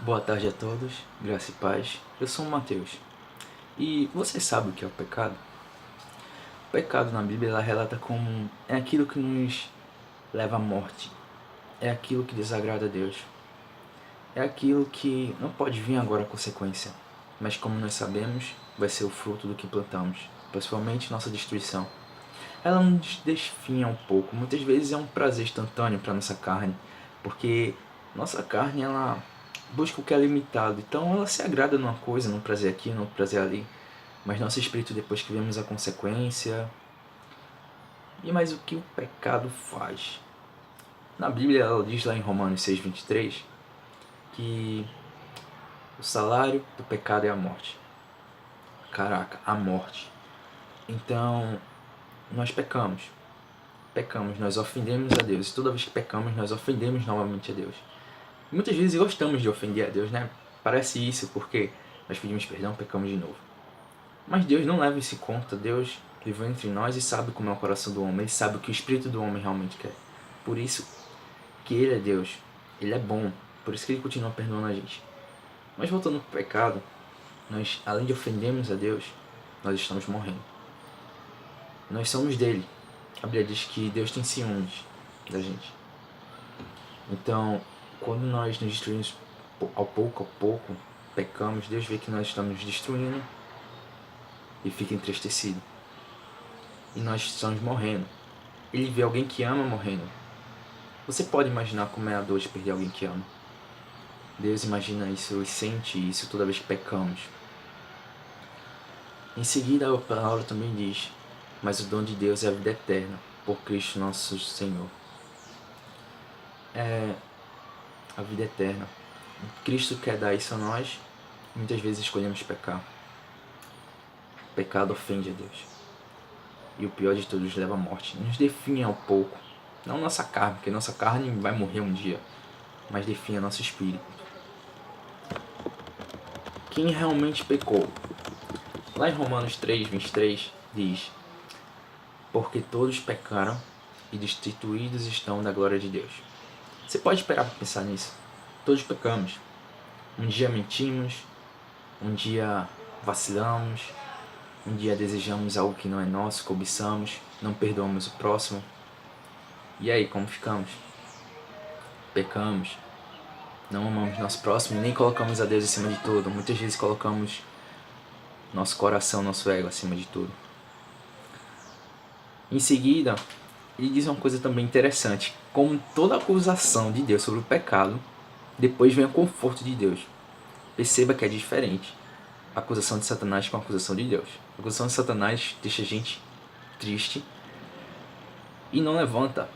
Boa tarde a todos, graça e paz. Eu sou o Mateus. E você sabe o que é o pecado? O pecado na Bíblia ela relata como é aquilo que nos leva à morte, é aquilo que desagrada a Deus, é aquilo que não pode vir agora a consequência, mas como nós sabemos, vai ser o fruto do que plantamos, principalmente nossa destruição. Ela nos desfinha um pouco, muitas vezes é um prazer instantâneo para nossa carne, porque nossa carne ela busca o que é limitado, então ela se agrada numa coisa, num prazer aqui, num prazer ali, mas nosso espírito, depois que vemos a consequência. E mais o que o pecado faz? Na Bíblia ela diz lá em Romanos 6,23 que o salário do pecado é a morte. Caraca, a morte. Então nós pecamos, nós ofendemos a Deus, e toda vez que pecamos nós ofendemos novamente a Deus. Muitas vezes gostamos de ofender a Deus, né? Parece isso porque nós pedimos perdão, pecamos de novo. Mas Deus não leva isso em conta. Deus viveu entre nós e sabe como é o coração do homem. Ele sabe o que o espírito do homem realmente quer. Por isso que Ele é Deus. Ele é bom. Por isso que Ele continua perdoando a gente. Mas voltando para o pecado, nós, além de ofendermos a Deus, nós estamos morrendo. Nós somos dele. A Bíblia diz que Deus tem ciúmes da gente. Então, quando nós nos destruímos ao pouco, pecamos, Deus vê que nós estamos nos destruindo e fica entristecido. E nós estamos morrendo. Ele vê alguém que ama morrendo. Você pode imaginar como é a dor de perder alguém que ama. Deus imagina isso e sente isso toda vez que pecamos. Em seguida, a palavra também diz: mas o dom de Deus é a vida eterna, por Cristo nosso Senhor. É a vida eterna. Cristo quer dar isso a nós. Muitas vezes escolhemos pecar. O pecado ofende a Deus. E o pior de tudo, nos leva à morte. Nos definha um pouco. Não nossa carne, porque nossa carne vai morrer um dia. Mas definha nosso espírito. Quem realmente pecou? Lá em Romanos 3,23 diz: porque todos pecaram e destituídos estão da glória de Deus. Você pode esperar para pensar nisso. Todos pecamos. Um dia mentimos, um dia vacilamos, um dia desejamos algo que não é nosso, cobiçamos, não perdoamos o próximo. E aí, como ficamos? Pecamos, não amamos nosso próximo e nem colocamos a Deus acima de tudo. Muitas vezes colocamos nosso coração, nosso ego acima de tudo. Em seguida, ele diz uma coisa também interessante. Como toda acusação de Deus sobre o pecado, depois vem o conforto de Deus. Perceba que é diferente a acusação de Satanás com a acusação de Deus. A acusação de Satanás deixa a gente triste e não levanta,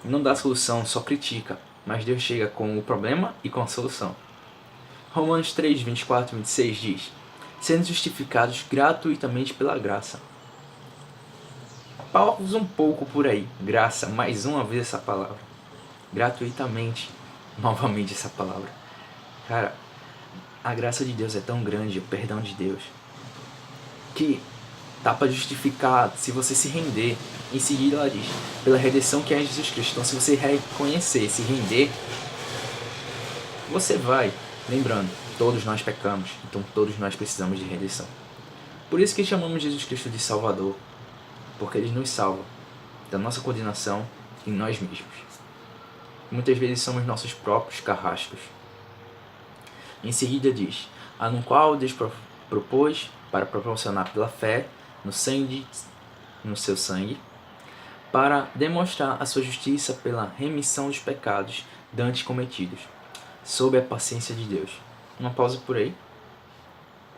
não dá solução, só critica. Mas Deus chega com o problema e com a solução. Romanos 3, 24 e 26 diz: sendo justificados gratuitamente pela graça. Pausa um pouco por aí. Graça, mais uma vez essa palavra. Gratuitamente, novamente essa palavra. Cara, a graça de Deus é tão grande, o perdão de Deus, que dá para justificar se você se render. Em seguida ela diz: pela redenção que é em Jesus Cristo. Então se você reconhecer, se render, você vai. Lembrando, todos nós pecamos, então todos nós precisamos de redenção. Por isso que chamamos Jesus Cristo de Salvador, porque Ele nos salva da nossa condenação em nós mesmos. Muitas vezes somos nossos próprios carrascos. Em seguida diz: a no qual Deus propôs para proporcionar pela fé no seu sangue, para demonstrar a sua justiça pela remissão dos pecados dantes cometidos, sob a paciência de Deus. Uma pausa por aí.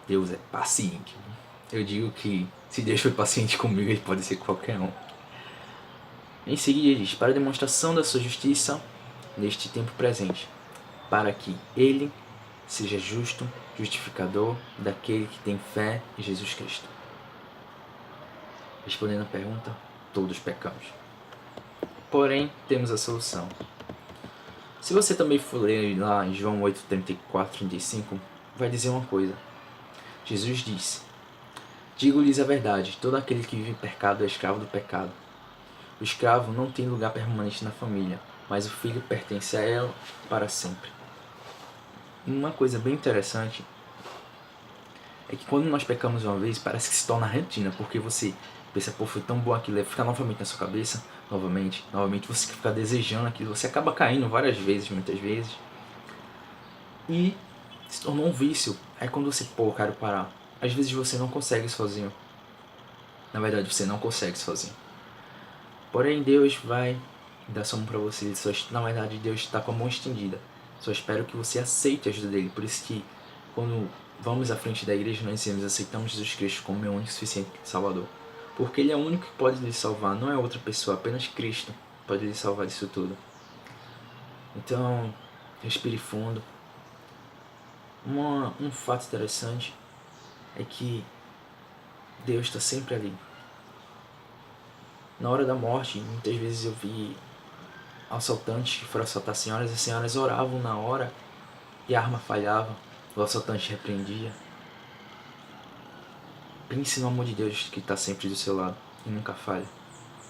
Deus é paciente. Eu digo que se Deus foi paciente comigo, Ele pode ser qualquer um. Em seguida diz: para a demonstração da sua justiça neste tempo presente, para que Ele seja justo, justificador daquele que tem fé em Jesus Cristo. Respondendo a pergunta, todos pecamos. Porém, temos a solução. Se você também for ler lá em João 8, 34, 35, vai dizer uma coisa. Jesus disse: digo-lhes a verdade, todo aquele que vive em pecado é escravo do pecado. O escravo não tem lugar permanente na família, mas o filho pertence a ela para sempre. Uma coisa bem interessante é que quando nós pecamos uma vez, parece que se torna retina, porque você pensa, pô, foi tão bom aquilo, aí fica novamente na sua cabeça, novamente, você fica desejando aquilo, você acaba caindo várias vezes, muitas vezes, e se tornou um vício. É quando você, pô, eu quero parar. Às vezes você não consegue sozinho. Na verdade, você não consegue sozinho. Porém, Deus vai dar sua mão pra você. Na verdade, Deus está com a mão estendida. Só espero que você aceite a ajuda dele. Por isso que, quando vamos à frente da igreja, nós dizemos, aceitamos Jesus Cristo como meu único e suficiente Salvador. Porque Ele é o único que pode lhe salvar. Não é outra pessoa, apenas Cristo pode lhe salvar disso tudo. Então, respire fundo. Um fato interessante é que Deus está sempre ali. Na hora da morte, muitas vezes eu vi assaltantes que foram assaltar senhoras, e as senhoras oravam na hora e a arma falhava, o assaltante repreendia. Pense no amor de Deus que está sempre do seu lado e nunca falha.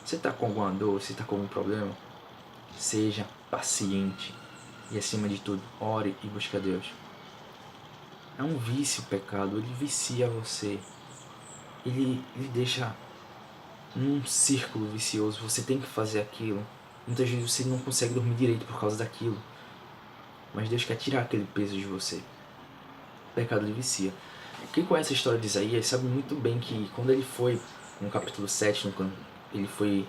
Você está com alguma dor, você está com algum problema? Seja paciente e, acima de tudo, ore e busque a Deus. É um vício o pecado, ele vicia você. Ele deixa num círculo vicioso, você tem que fazer aquilo. Muitas vezes você não consegue dormir direito por causa daquilo. Mas Deus quer tirar aquele peso de você. O pecado lhe vicia. Quem conhece a história de Isaías sabe muito bem que quando ele foi, no capítulo 7, quando ele foi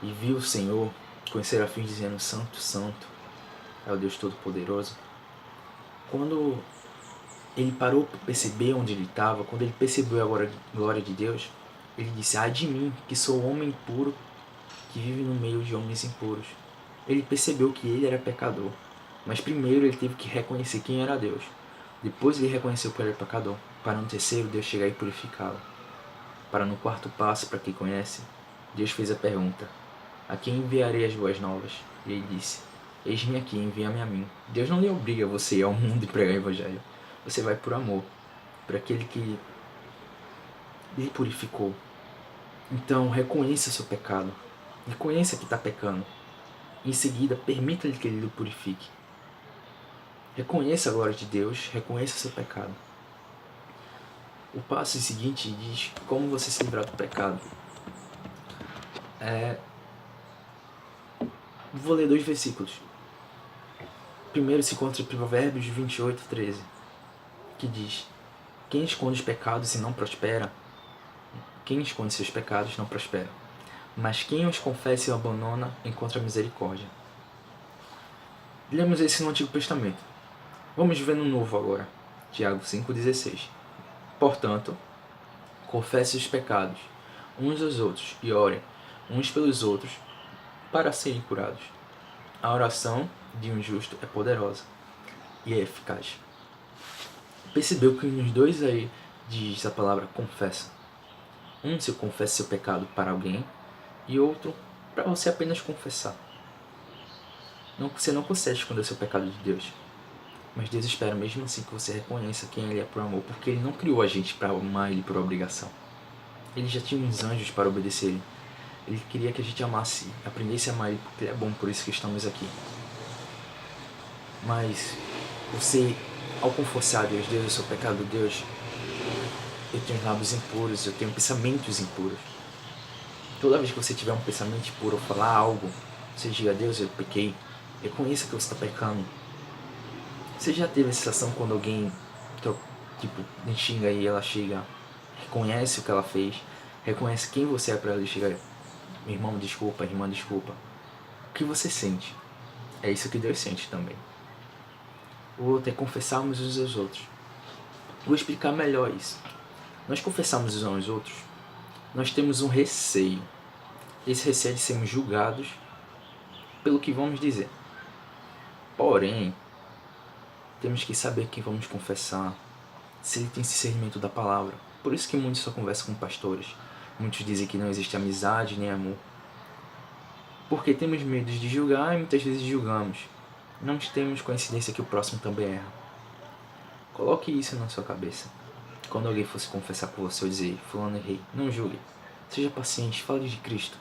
e viu o Senhor, com os serafins dizendo Santo, Santo, é o Deus Todo-Poderoso. Quando ele parou para perceber onde ele estava, quando ele percebeu a glória de Deus, ele disse, ai de mim, que sou homem impuro, que vive no meio de homens impuros. Ele percebeu que ele era pecador, mas primeiro ele teve que reconhecer quem era Deus. Depois ele reconheceu que ele era pecador, para no terceiro Deus chegar e purificá-lo. Para no quarto passo, para quem conhece, Deus fez a pergunta, a quem enviarei as boas novas? E ele disse, eis-me aqui, envia-me a mim. Deus não lhe obriga você a ir ao mundo e pregar o evangelho. Você vai por amor, por aquele que lhe purificou. Então reconheça seu pecado, reconheça que está pecando. Em seguida, permita-lhe que ele lhe purifique. Reconheça a glória de Deus, reconheça seu pecado. O passo seguinte diz como você se livrar do pecado. Vou ler 2 versículos. Primeiro se encontra em Provérbios 28:13, que diz, quem esconde os pecados e não prospera, quem esconde seus pecados não prospera, mas quem os confessa e abandona encontra misericórdia. Lemos esse no Antigo Testamento. Vamos ver no Novo agora. Tiago 5,16. Portanto, confesse os pecados uns aos outros e orem uns pelos outros para serem curados. A oração de um justo é poderosa e é eficaz. Percebeu que nos dois aí diz a palavra confessa. Um se confessa seu pecado para alguém e outro para você apenas confessar. Você não consegue esconder seu pecado de Deus. Mas Deus espera mesmo assim que você reconheça quem Ele é por amor, porque Ele não criou a gente para amar Ele por obrigação. Ele já tinha uns anjos para obedecer Ele. Ele queria que a gente amasse, aprendesse a amar Ele, porque Ele é bom, por isso que estamos aqui. Mas você, ao confessar a Deus, Deus, eu sou pecado, Deus, eu tenho lábios impuros, eu tenho pensamentos impuros. Toda vez que você tiver um pensamento impuro ou falar algo, você diga, Deus, eu pequei. Reconheça que você está pecando. Você já teve a sensação quando alguém lhe xinga e ela chega, reconhece o que ela fez, reconhece quem você é para ela e chega, meu irmão, desculpa, irmã, desculpa. O que você sente? É isso que Deus sente também. O outro é confessarmos uns aos outros. Vou explicar melhor isso. Nós confessarmos uns aos outros, nós temos um receio. Esse receio é de sermos julgados pelo que vamos dizer. Porém, temos que saber quem vamos confessar, se ele tem discernimento da palavra. Por isso que muitos só conversam com pastores. Muitos dizem que não existe amizade nem amor. Porque temos medo de julgar e muitas vezes julgamos. Não temos coincidência que o próximo também erra. Coloque isso na sua cabeça. Quando alguém fosse confessar por você ou dizer, fulano errei, não julgue. Seja paciente, fale de Cristo.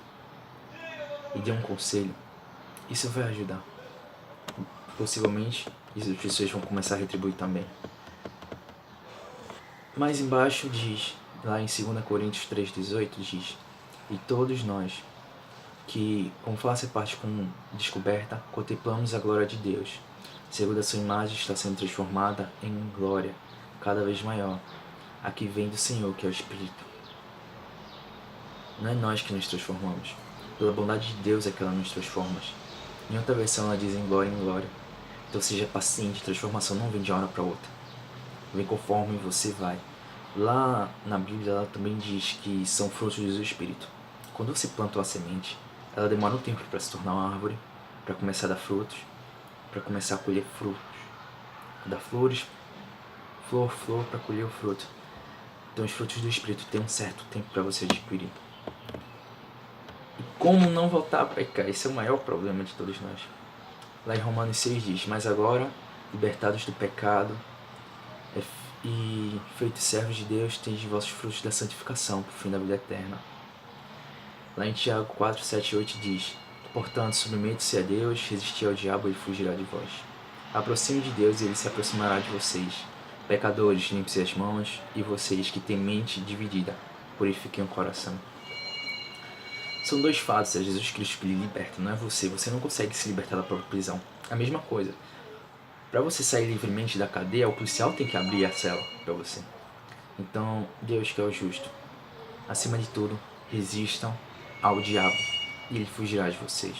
E dê um conselho. Isso vai ajudar. possivelmente as pessoas vão começar a retribuir também. Mais embaixo diz, lá em 2 Coríntios 3,18 diz: e todos nós, que com face a parte com descoberta, contemplamos a glória de Deus, segundo a sua imagem está sendo transformada em glória, cada vez maior, a que vem do Senhor, que é o Espírito. Não é nós que nos transformamos, pela bondade de Deus é que ela nos transforma. Em outra versão ela diz em glória, então seja paciente, transformação não vem de uma hora para outra, vem conforme você vai. Lá na Bíblia ela também diz que são frutos do Espírito. Quando você planta uma semente, ela demora um tempo para se tornar uma árvore, para começar a dar frutos, para começar a colher frutos. Dar flores, flor para colher o fruto. Então os frutos do Espírito têm um certo tempo para você adquirir. E como não voltar a pecar? Esse é o maior problema de todos nós. Lá em Romanos 6 diz: mas agora, libertados do pecado e feitos servos de Deus, tendes vossos frutos da santificação, por fim da vida eterna. Lá em Tiago 4, 7 e 8 diz: portanto, submete-se a Deus, resisti ao diabo e ele fugirá de vós. Aproxime de Deus e ele se aproximará de vocês. Pecadores, limpe-se as mãos, e vocês que têm mente dividida, purifiquem o coração. São dois fatos, é Jesus Cristo que lhe liberta, não é você. Você não consegue se libertar da própria prisão. A mesma coisa. Para você sair livremente da cadeia, o policial tem que abrir a cela para você. Então, Deus que é o justo. Acima de tudo, resistam ao diabo e ele fugirá de vocês.